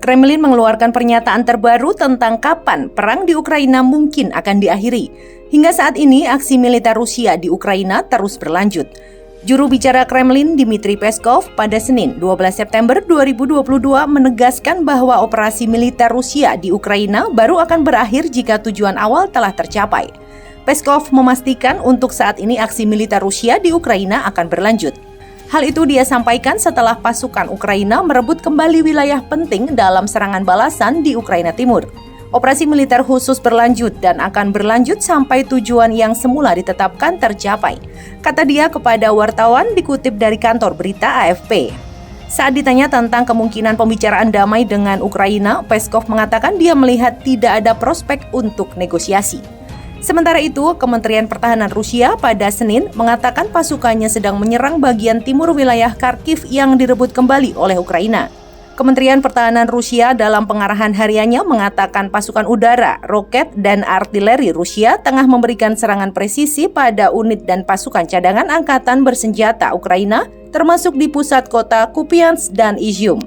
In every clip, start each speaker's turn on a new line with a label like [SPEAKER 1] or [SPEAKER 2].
[SPEAKER 1] Kremlin mengeluarkan pernyataan terbaru tentang kapan perang di Ukraina mungkin akan diakhiri. Hingga saat ini, aksi militer Rusia di Ukraina terus berlanjut. Juru bicara Kremlin Dmitry Peskov pada Senin 12 September 2022 menegaskan bahwa operasi militer Rusia di Ukraina baru akan berakhir jika tujuan awal telah tercapai. Peskov memastikan untuk saat ini aksi militer Rusia di Ukraina akan berlanjut. Hal itu dia sampaikan setelah pasukan Ukraina merebut kembali wilayah penting dalam serangan balasan di Ukraina Timur. Operasi militer khusus berlanjut dan akan berlanjut sampai tujuan yang semula ditetapkan tercapai, kata dia kepada wartawan dikutip dari kantor berita AFP. Saat ditanya tentang kemungkinan pembicaraan damai dengan Ukraina, Peskov mengatakan dia melihat tidak ada prospek untuk negosiasi. Sementara itu, Kementerian Pertahanan Rusia pada Senin mengatakan pasukannya sedang menyerang bagian timur wilayah Kharkiv yang direbut kembali oleh Ukraina. Kementerian Pertahanan Rusia dalam pengarahan hariannya mengatakan pasukan udara, roket, dan artileri Rusia tengah memberikan serangan presisi pada unit dan pasukan cadangan angkatan bersenjata Ukraina, termasuk di pusat kota Kupiansk dan Izium.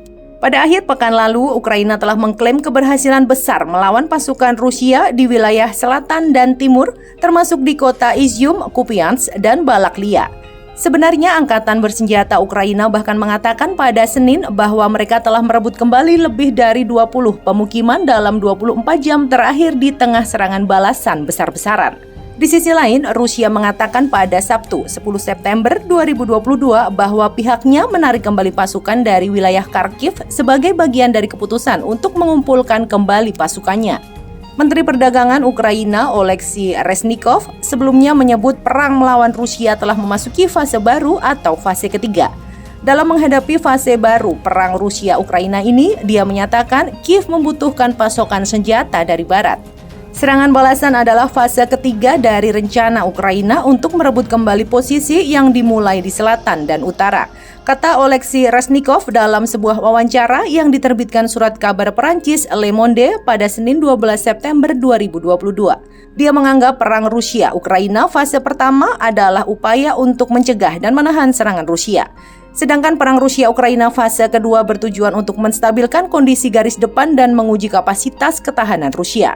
[SPEAKER 1] Pada akhir pekan lalu, Ukraina telah mengklaim keberhasilan besar melawan pasukan Rusia di wilayah selatan dan timur, termasuk di kota Izium, Kupiansk, dan Balaklia. Sebenarnya, Angkatan Bersenjata Ukraina bahkan mengatakan pada Senin bahwa mereka telah merebut kembali lebih dari 20 pemukiman dalam 24 jam terakhir di tengah serangan balasan besar-besaran. Di sisi lain, Rusia mengatakan pada Sabtu 10 September 2022 bahwa pihaknya menarik kembali pasukan dari wilayah Kharkiv sebagai bagian dari keputusan untuk mengumpulkan kembali pasukannya. Menteri Perdagangan Ukraina Oleksiy Reznikov sebelumnya menyebut perang melawan Rusia telah memasuki fase baru atau fase ketiga. Dalam menghadapi fase baru perang Rusia-Ukraina ini, dia menyatakan Kiev membutuhkan pasokan senjata dari Barat. Serangan balasan adalah fase ketiga dari rencana Ukraina untuk merebut kembali posisi yang dimulai di selatan dan utara, kata Oleksiy Reznikov dalam sebuah wawancara yang diterbitkan surat kabar Perancis Le Monde pada Senin 12 September 2022. Dia menganggap perang Rusia-Ukraina fase pertama adalah upaya untuk mencegah dan menahan serangan Rusia. Sedangkan perang Rusia-Ukraina fase kedua bertujuan untuk menstabilkan kondisi garis depan dan menguji kapasitas ketahanan Rusia.